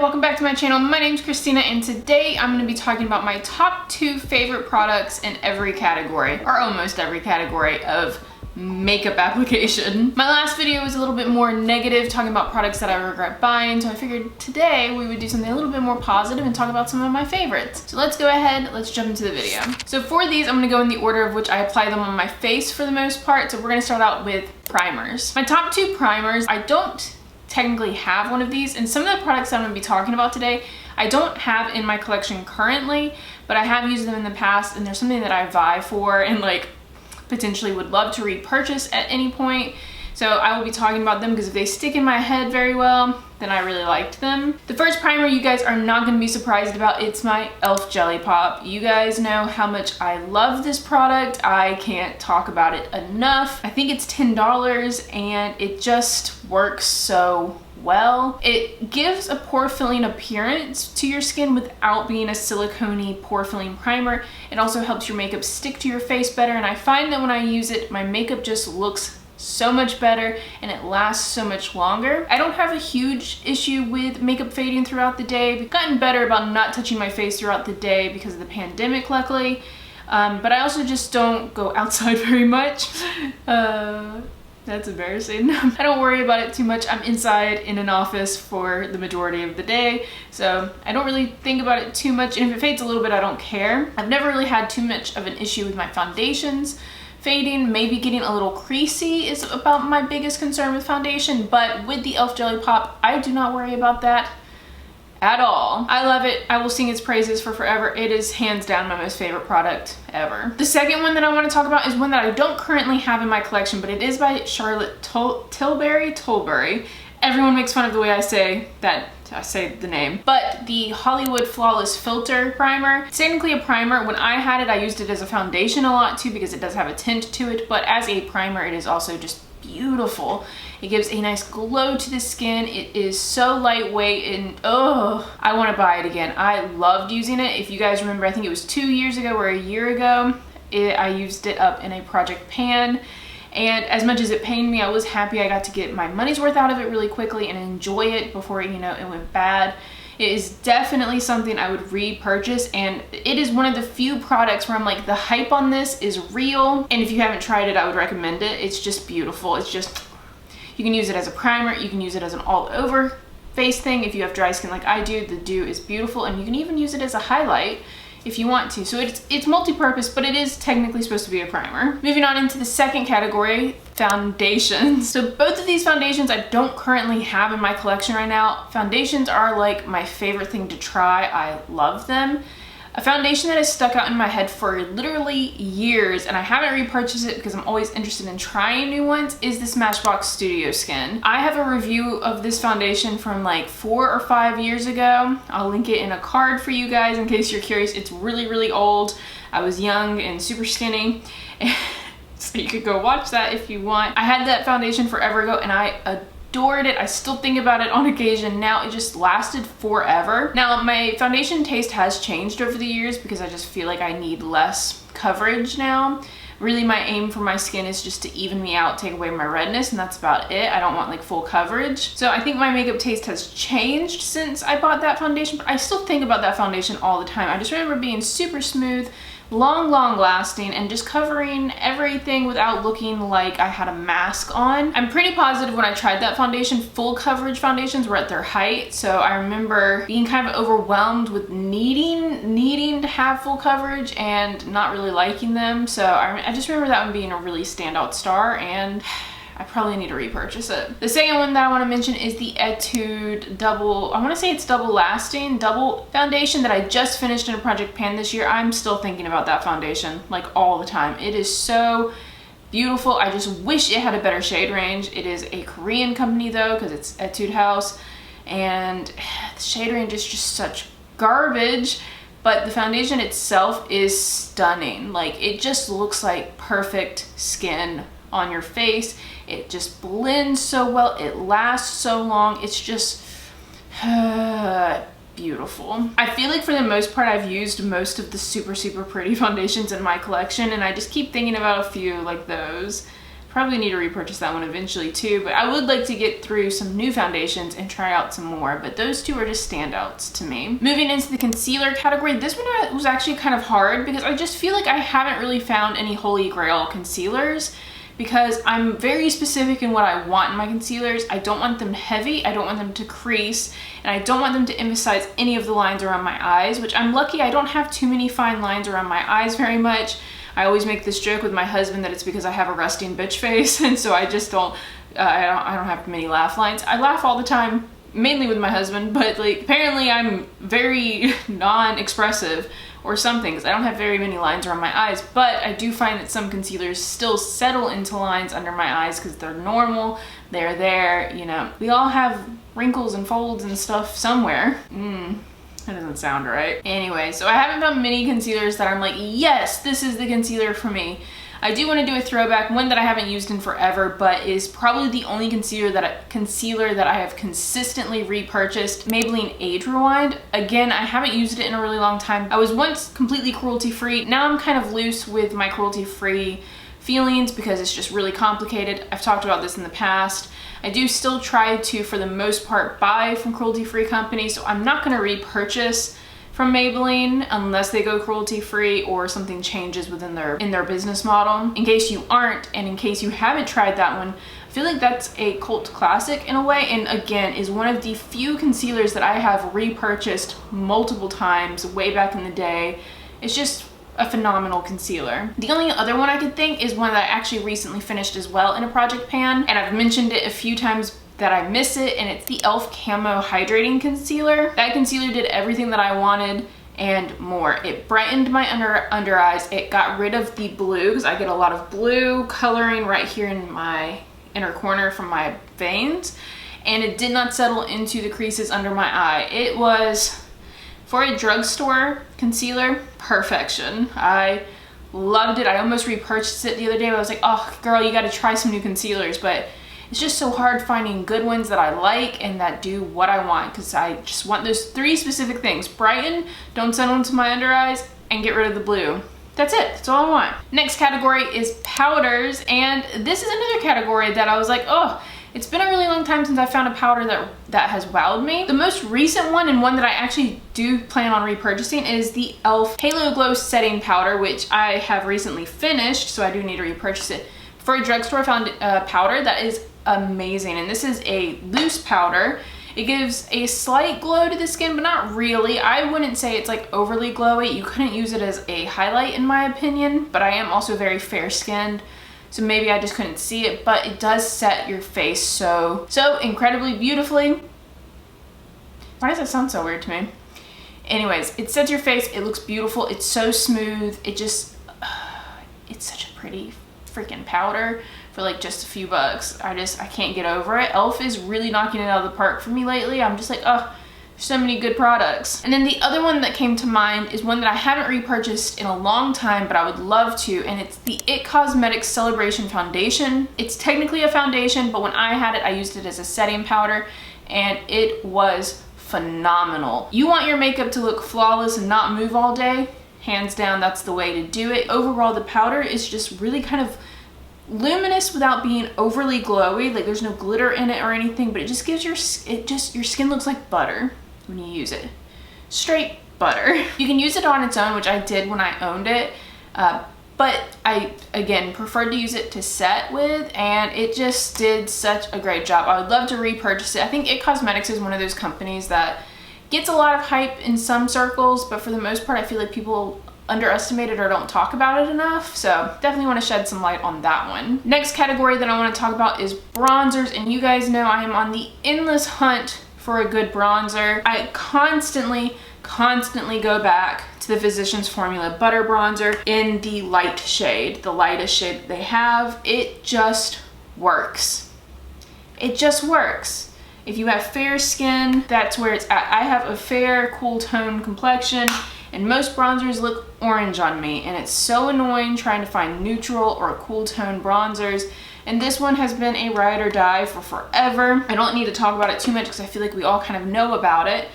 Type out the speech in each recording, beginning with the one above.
welcome back to my channel. My name's Christina and today I'm going to be talking about my top 2 favorite products in every category, or almost every category of makeup application. My last video was a little bit more negative, talking about products that I regret buying, so I figured today we would do something a little bit more positive and talk about some of my favorites. So let's go ahead, let's jump into the video. So for these, I'm going to go in the order of which I apply them on my face for the most part. So we're going to start out with primers. My top 2 primers, I don't technically have one of these, and some of the products that I'm going to be talking about today I don't have in my collection currently, but I have used them in the past, and they're something that I vie for and like potentially would love to repurchase at any point. So I will be talking about them because if they stick in my head very well, then I really liked them. The first primer you guys are not going to be surprised about. It's my e.l.f. Jelly Pop. You guys know how much I love this product. I can't talk about it enough. I think it's $10 and it just works so well. It gives a pore filling appearance to your skin without being a silicone-y pore filling primer. It also helps your makeup stick to your face better, and I find that when I use it, my makeup just looks so much better and it lasts so much longer. I don't have a huge issue with makeup fading throughout the day. I've gotten better about not touching my face throughout the day because of the pandemic, luckily. But I also just don't go outside very much. That's embarrassing. I don't worry about it too much. I'm inside in an office for the majority of the day, so I don't really think about it too much. And if it fades a little bit, I don't care. I've never really had too much of an issue with my foundations fading. Maybe getting a little creasy is about my biggest concern with foundation, but with the e.l.f. Jelly Pop, I do not worry about that at all. I love it. I will sing its praises for forever. It is hands down my most favorite product ever. The second one that I want to talk about is one that I don't currently have in my collection, but it is by Charlotte Tilbury. Everyone makes fun of the way I say the name, but the Hollywood Flawless Filter Primer. It's technically a primer. When I had it, I used it as a foundation a lot too because it does have a tint to it, but as a primer, it is also just beautiful. It gives a nice glow to the skin. It is so lightweight and oh, I want to buy it again. I loved using it. If you guys remember, I think it was 2 years ago or a year ago, I used it up in a project pan. And as much as it pained me, I was happy I got to get my money's worth out of it really quickly and enjoy it before, you know, it went bad. It is definitely something I would repurchase, and it is one of the few products where I'm like, the hype on this is real, and if you haven't tried it, I would recommend it. It's just beautiful. It's just, you can use it as a primer, you can use it as an all-over face thing. If you have dry skin like I do, the dew is beautiful, and you can even use it as a highlight if you want to. So it's multi-purpose, but it is technically supposed to be a primer. Moving on into the second category, foundations. So both of these foundations I don't currently have in my collection right now. Foundations are like my favorite thing to try. I love them. A foundation that has stuck out in my head for literally years, and I haven't repurchased it because I'm always interested in trying new ones, is the Smashbox Studio Skin. I have a review of this foundation from like 4 or 5 years ago. I'll link it in a card for you guys in case you're curious. It's really, really old. I was young and super skinny. So you could go watch that if you want. I had that foundation forever ago and I adored it. I still think about it on occasion now. It just lasted forever. Now my foundation taste has changed over the years because I just feel like I need less coverage now. Really my aim for my skin is just to even me out, take away my redness, and that's about it. I don't want like full coverage. So I think my makeup taste has changed since I bought that foundation, but I still think about that foundation all the time. I just remember being super smooth, long lasting, and just covering everything without looking like I had a mask on. I'm pretty positive when I tried that foundation, full coverage foundations were at their height, so I remember being kind of overwhelmed with needing to have full coverage and not really liking them. So I just remember that one being a really standout star, and I probably need to repurchase it. The second one that I want to mention is the Etude double, I want to say it's double lasting, double foundation that I just finished in a project pan this year. I'm still thinking about that foundation like all the time. It is so beautiful. I just wish it had a better shade range. It is a Korean company though, because it's Etude House, and the shade range is just such garbage. But the foundation itself is stunning. Like, it just looks like perfect skin on your face. It just blends so well. It lasts so long. It's just beautiful. I feel like for the most part I've used most of the super pretty foundations in my collection, and I just keep thinking about a few like those. Probably need to repurchase that one eventually too, but I would like to get through some new foundations and try out some more, but those two are just standouts to me. Moving into the concealer category, this one was actually kind of hard because I just feel like I haven't really found any holy grail concealers, because I'm very specific in what I want in my concealers. I don't want them heavy, I don't want them to crease, and I don't want them to emphasize any of the lines around my eyes, which I'm lucky I don't have too many fine lines around my eyes very much. I always make this joke with my husband that it's because I have a resting bitch face, and so I just don't, I don't have many laugh lines. I laugh all the time, mainly with my husband, but like apparently I'm very non-expressive or something, because I don't have very many lines around my eyes, but I do find that some concealers still settle into lines under my eyes because they're normal, they're there, you know. We all have wrinkles and folds and stuff somewhere. That doesn't sound right. Anyway, so I haven't found many concealers that I'm like, yes, this is the concealer for me. I do want to do a throwback, one that I haven't used in forever, but is probably the only concealer that I have consistently repurchased, Maybelline Age Rewind. Again, I haven't used it in a really long time. I was once completely cruelty-free. Now I'm kind of loose with my cruelty-free feelings because it's just really complicated. I've talked about this in the past. I do still try to, for the most part, buy from cruelty-free companies, so I'm not going to repurchase from Maybelline unless they go cruelty-free or something changes within their business model. In case you aren't, and in case you haven't tried that one, I feel like that's a cult classic in a way, and again is one of the few concealers that I have repurchased multiple times way back in the day. It's just a phenomenal concealer. The only other one I could think is one that I actually recently finished as well in a project pan, and I've mentioned it a few times that I miss it, and it's the e.l.f. Camo Hydrating Concealer. That concealer did everything that I wanted and more. It brightened my under eyes. It got rid of the blue, because I get a lot of blue coloring right here in my inner corner from my veins, and it did not settle into the creases under my eye. It was, for a drugstore concealer, perfection. I loved it. I almost repurchased it the other day, but I was like, oh girl, you gotta try some new concealers, but it's just so hard finding good ones that I like and that do what I want, because I just want those three specific things: brighten, don't settle into my under eyes, and get rid of the blue. That's it, that's all I want. Next category is powders, and this is another category that I was like, oh, it's been a really long time since I found a powder that has wowed me. The most recent one, and one that I actually do plan on repurchasing, is the e.l.f. Halo Glow Setting Powder, which I have recently finished, so I do need to repurchase it. For a drugstore, I found a powder that is amazing, and this is a loose powder. It gives a slight glow to the skin, but not really. I wouldn't say it's like overly glowy. You couldn't use it as a highlight in my opinion, but I am also very fair skinned, so maybe I just couldn't see it, but it does set your face so incredibly beautifully. Why does that sound so weird to me? Anyways, it sets your face, it looks beautiful, it's so smooth, it just, it's such a pretty freaking powder for like just a few bucks. I can't get over it. e.l.f. is really knocking it out of the park for me lately. I'm just like, oh, so many good products. And then the other one that came to mind is one that I haven't repurchased in a long time, but I would love to, and it's the IT Cosmetics Celebration Foundation. It's technically a foundation, but when I had it, I used it as a setting powder, and it was phenomenal. You want your makeup to look flawless and not move all day? Hands down, that's the way to do it. Overall, the powder is just really kind of luminous without being overly glowy. Like there's no glitter in it or anything, but it just gives your skin looks like butter when you use it. Straight butter. You can use it on its own, which I did when I owned it, but I again preferred to use it to set with, and it just did such a great job. I would love to repurchase it. I think IT Cosmetics is one of those companies that gets a lot of hype in some circles, but for the most part I feel like people underestimate it or don't talk about it enough, so definitely want to shed some light on that one. Next category that I want to talk about is bronzers, and you guys know I am on the endless hunt for a good bronzer. I constantly go back to the Physicians Formula Butter Bronzer in the light shade, the lightest shade that they have. It just works. It just works. If you have fair skin, that's where it's at. I have a fair, cool tone complexion, and most bronzers look orange on me, and it's so annoying trying to find neutral or cool tone bronzers, and this one has been a ride or die for forever. I don't need to talk about it too much because I feel like we all kind of know about it.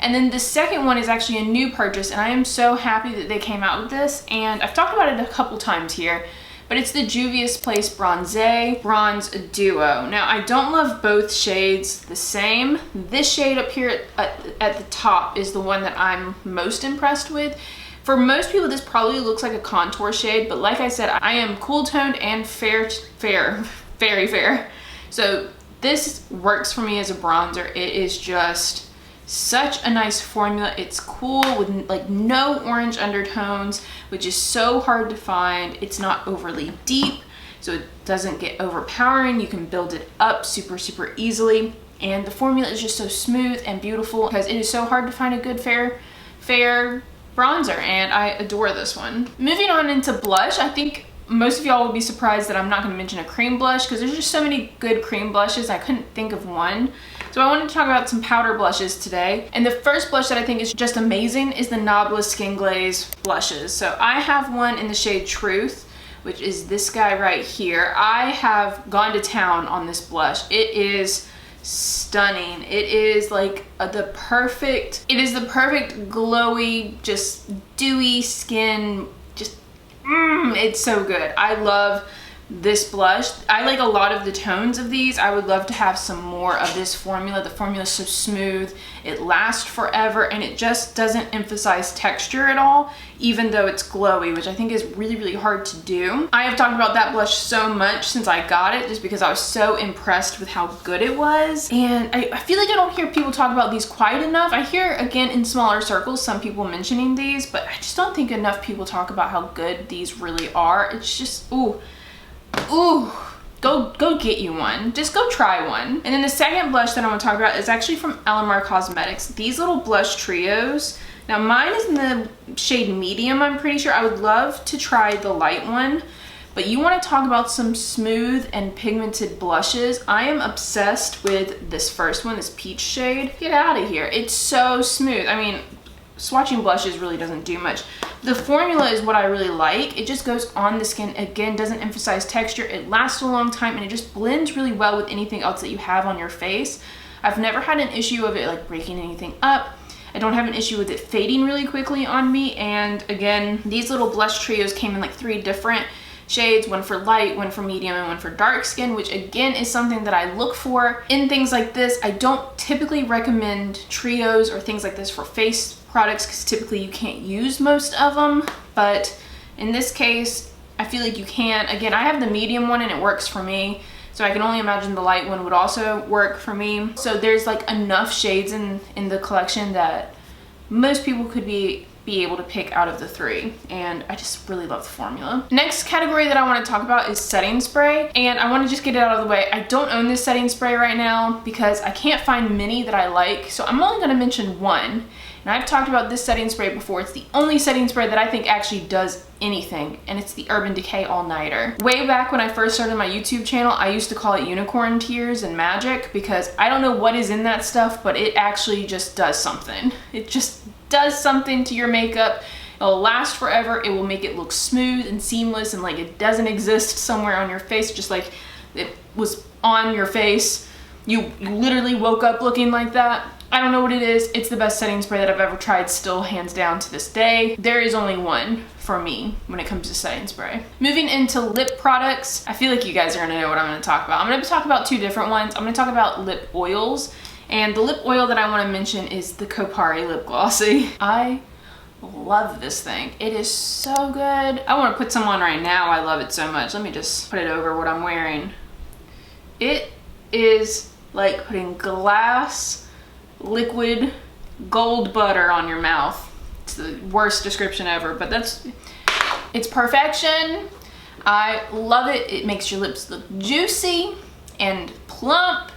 And then the second one is actually a new purchase, and I am so happy that they came out with this, and I've talked about it a couple times here, but it's the Juvia's Place Bronze Bronze Duo. Now, I don't love both shades the same. This shade up here at the top is the one that I'm most impressed with. For most people, this probably looks like a contour shade, but like I said, I am cool toned and very fair. So this works for me as a bronzer. It is just such a nice formula. It's cool with like no orange undertones, which is so hard to find. It's not overly deep, so it doesn't get overpowering. You can build it up super easily. And the formula is just so smooth and beautiful because it is so hard to find a good fair bronzer, and I adore this one. Moving on into blush, I think most of y'all will be surprised that I'm not going to mention a cream blush because there's just so many good cream blushes. I couldn't think of one. So I wanted to talk about some powder blushes today. And the first blush that I think is just amazing is the Nabla Skin Glaze blushes. So I have one in the shade Truth, which is this guy right here. I have gone to town on this blush. It is stunning. It is like the perfect glowy, just dewy skin. Just it's so good. I love this blush. I like a lot of the tones of these. I would love to have some more of this formula. The formula is so smooth, it lasts forever, and it just doesn't emphasize texture at all, even though it's glowy, which I think is really hard to do. I have talked about that blush so much since I got it, just because I was so impressed with how good it was. And I feel like I don't hear people talk about these quite enough. I hear, again, in smaller circles, some people mentioning these, but I just don't think enough people talk about how good these really are. It's just, ooh, go get you one. Just go try one. And then the second blush that I want to talk about is actually from LMR Cosmetics. These little blush trios. Now mine is in the shade medium, I'm pretty sure. I would love to try the light one, but you want to talk about some smooth and pigmented blushes. I am obsessed with this first one, this peach shade. Get out of here. It's so smooth. I mean, swatching blushes really doesn't do much. The formula is what I really like. It just goes on the skin, again, doesn't emphasize texture. It lasts a long time, and it just blends really well with anything else that you have on your face. I've never had an issue of it like breaking anything up. I don't have an issue with it fading really quickly on me. And again, these little blush trios came in like 3 different shades, one for light, one for medium, and one for dark skin, which again is something that I look for in things like this. I don't typically recommend trios or things like this for face products because typically you can't use most of them, but in this case I feel like you can. Again, I have the medium one and it works for me, so I can only imagine the light one would also work for me. So there's like enough shades in the collection that most people could be able to pick out of the 3, and I just really love the formula. Next category that I want to talk about is setting spray, and I want to just get it out of the way. I don't own this setting spray right now because I can't find many that I like, so I'm only going to mention one. And I've talked about this setting spray before. It's the only setting spray that I think actually does anything, and it's the Urban Decay All Nighter. Way back when I first started my YouTube channel, I used to call it unicorn tears and magic because I don't know what is in that stuff, but it actually just does something. It just does something to your makeup. It'll last forever. It will make it look smooth and seamless and like it doesn't exist somewhere on your face, just like it was on your face. You literally woke up looking like that. I don't know what it is. It's the best setting spray that I've ever tried, still hands down to this day. There is only one for me when it comes to setting spray. Moving into lip products, I feel like you guys are gonna know what I'm gonna talk about. I'm gonna talk about 2 different ones. I'm gonna talk about lip oils, and the lip oil that I wanna mention is the Kopari Lip Glossy. I love this thing. It is so good. I wanna put some on right now. I love it so much. Let me just put it over what I'm wearing. It is like putting glass liquid gold butter on your mouth. It's the worst description ever, but it's perfection. I love it. It makes your lips look juicy and plump,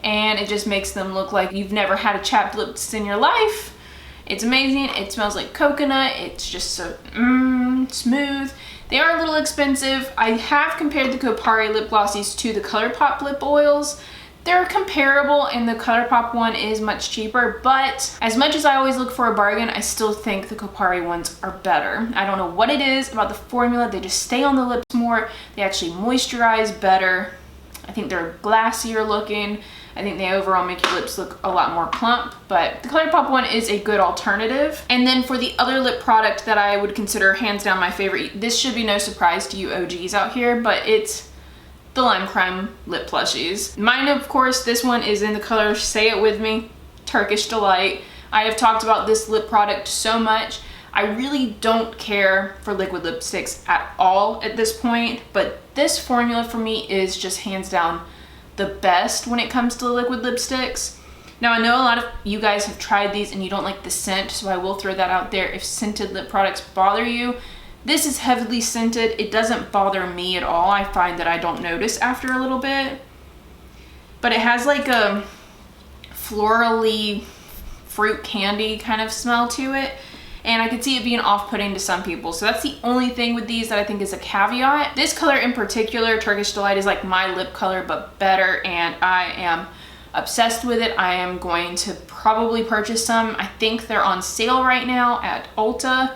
and it just makes them look like you've never had a chapped lips in your life. It's amazing. It smells like coconut. It's just so smooth. They are a little expensive. I have compared the Kopari lip glossies to the ColourPop lip oils. They're comparable, and the ColourPop one is much cheaper, but as much as I always look for a bargain, I still think the Kopari ones are better. I don't know what it is about the formula. They just stay on the lips more. They actually moisturize better. I think they're glassier looking. I think they overall make your lips look a lot more plump, but the ColourPop one is a good alternative. And then for the other lip product that I would consider hands down my favorite, this should be no surprise to you OGs out here, but it's the Lime Crime Lip Plushies. Mine, of course, this one is in the color, say it with me, Turkish Delight. I have talked about this lip product so much. I really don't care for liquid lipsticks at all at this point, but this formula for me is just hands down the best when it comes to liquid lipsticks. Now I know a lot of you guys have tried these and you don't like the scent, so I will throw that out there. If scented lip products bother you, this is heavily scented. It doesn't bother me at all. I find that I don't notice after a little bit, but it has like a florally fruit candy kind of smell to it. And I could see it being off-putting to some people. So that's the only thing with these that I think is a caveat. This color in particular, Turkish Delight, is like my lip color, but better. And I am obsessed with it. I am going to probably purchase some. I think they're on sale right now at Ulta.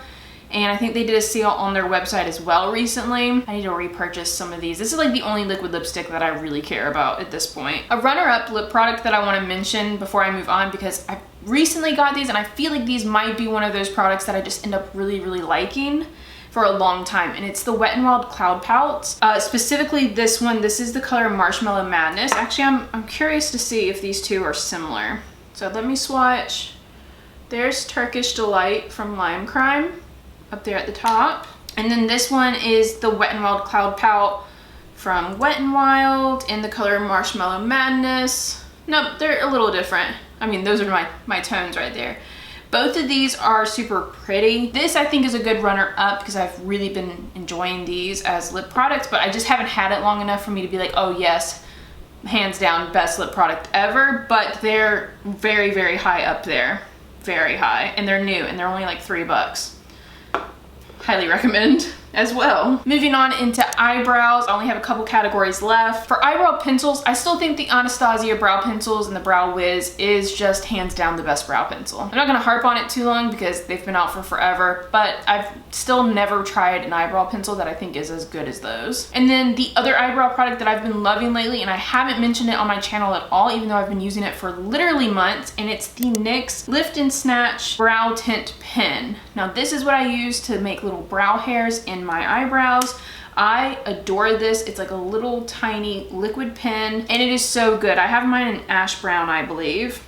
And I think they did a sale on their website as well recently. I need to repurchase some of these. This is like the only liquid lipstick that I really care about at this point. A runner-up lip product that I want to mention before I move on, because I recently got these and I feel like these might be one of those products that I just end up really liking for a long time, and it's the Wet n Wild Cloud Pouts. Specifically this one, this is the color Marshmallow Madness. Actually, I'm curious to see if these two are similar. So let me swatch. There's Turkish Delight from Lime Crime up there at the top. And then this one is the Wet n Wild Cloud Pout from Wet n Wild in the color Marshmallow Madness. Nope, they're a little different. I mean, those are my tones right there. Both of these are super pretty. This I think is a good runner up because I've really been enjoying these as lip products, but I just haven't had it long enough for me to be like, oh yes, hands down best lip product ever. But they're very high up there, very high, and they're new and they're only like $3. Highly recommend as well. Moving on into eyebrows, I only have a couple categories left. For eyebrow pencils, I still think the Anastasia brow pencils and the Brow Wiz is just hands down the best brow pencil. I'm not gonna harp on it too long because they've been out for forever, but I've still never tried an eyebrow pencil that I think is as good as those. And then the other eyebrow product that I've been loving lately, and I haven't mentioned it on my channel at all, even though I've been using it for literally months, and it's the NYX Lift and Snatch Brow Tint Pen. Now this is what I use to make little brow hairs in my eyebrows. I adore this. It's like a little tiny liquid pen and it is so good. I have mine in ash brown, I believe.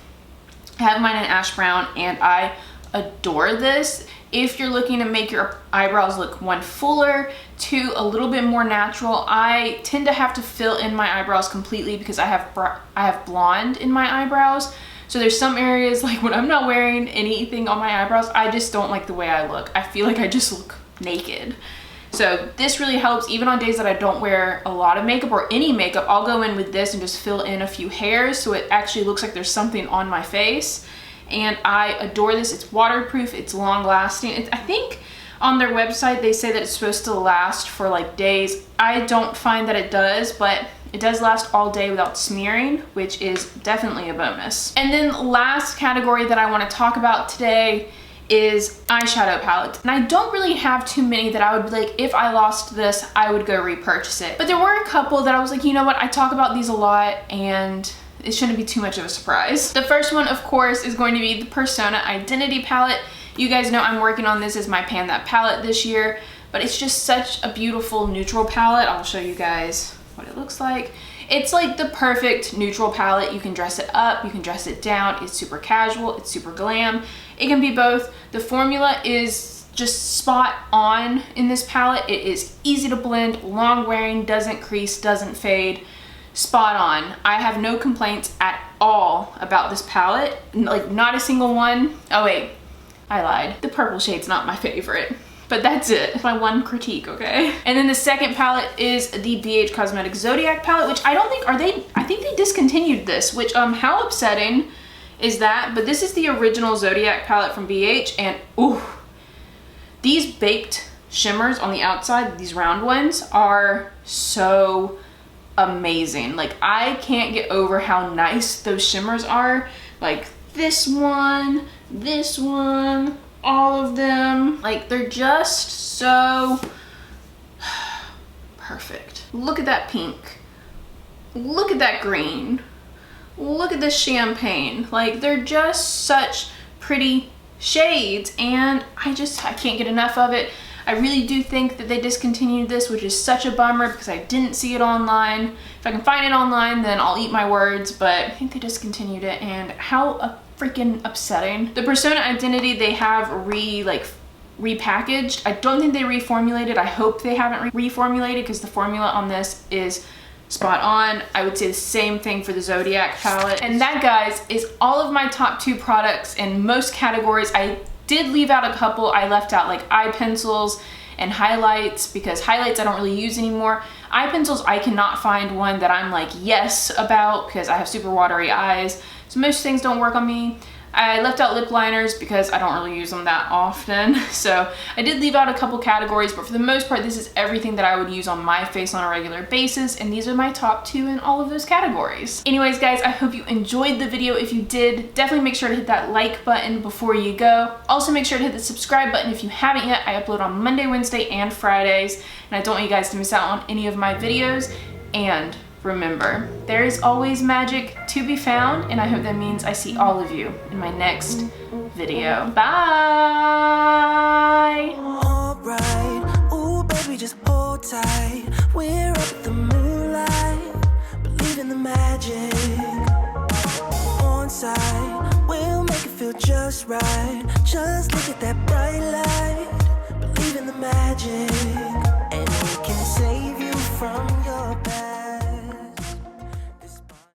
I have mine in ash brown and I adore this. If you're looking to make your eyebrows look one, fuller, two, a little bit more natural. I tend to have to fill in my eyebrows completely because I have blonde in my eyebrows. So there's some areas like when I'm not wearing anything on my eyebrows, I just don't like the way I look. I feel like I just look naked. So this really helps even on days that I don't wear a lot of makeup or any makeup. I'll go in with this and just fill in a few hairs so it actually looks like there's something on my face. And I adore this. It's waterproof, it's long lasting. I think on their website they say that it's supposed to last for like days. I don't find that it does, but it does last all day without smearing, which is definitely a bonus. And then last category that I want to talk about today is eyeshadow palettes. And I don't really have too many that I would be like, if I lost this, I would go repurchase it. But there were a couple that I was like, you know what, I talk about these a lot and it shouldn't be too much of a surprise. The first one, of course, is going to be the Persona Identity palette. You guys know I'm working on this as my Pan That palette this year, but it's just such a beautiful neutral palette. I'll show you guys what it looks like. It's like the perfect neutral palette. You can dress it up, you can dress it down. It's super casual, it's super glam. It can be both. The formula is just spot on in this palette. It is easy to blend, long wearing, doesn't crease, doesn't fade. Spot on. I have no complaints at all about this palette. Like not a single one. Oh wait, I lied. The purple shade's not my favorite. But that's it. That's my one critique, okay? And then the second palette is the BH Cosmetics Zodiac palette, which I don't think, I think they discontinued this, which how upsetting is that? But this is the original Zodiac palette from BH, and ooh, these baked shimmers on the outside, these round ones, are so amazing. Like I can't get over how nice those shimmers are. Like this one, all of them, like they're just so perfect. Look at that pink, look at that green, look at this champagne. Like, they're just such pretty shades, and I can't get enough of it. I really do think that they discontinued this, which is such a bummer because I didn't see it online. If I can find it online, then I'll eat my words, but I think they discontinued it, and how freaking upsetting. The Persona Identity, they have repackaged. I don't think they reformulated. I hope they haven't reformulated because the formula on this is spot on. I would say the same thing for the Zodiac palette. And that, guys, is all of my top 2 products in most categories. I did leave out a couple. I left out like eye pencils and highlights because highlights I don't really use anymore. Eye pencils, I cannot find one that I'm like yes about because I have super watery eyes. So most things don't work on me. I left out lip liners because I don't really use them that often. So I did leave out a couple categories, but for the most part, this is everything that I would use on my face on a regular basis. And these are my top 2 in all of those categories. Anyways, guys, I hope you enjoyed the video. If you did, definitely make sure to hit that like button before you go. Also make sure to hit the subscribe button if you haven't yet. I upload on Monday, Wednesday, and Fridays. And I don't want you guys to miss out on any of my videos. And remember, there is always magic to be found, and I hope that means I see all of you in my next video. Bye! Alright, ooh baby, just hold tight. We're up at the moonlight, believe in the magic. On side, we'll make it feel just right. Just look at that bright light, believe in the magic.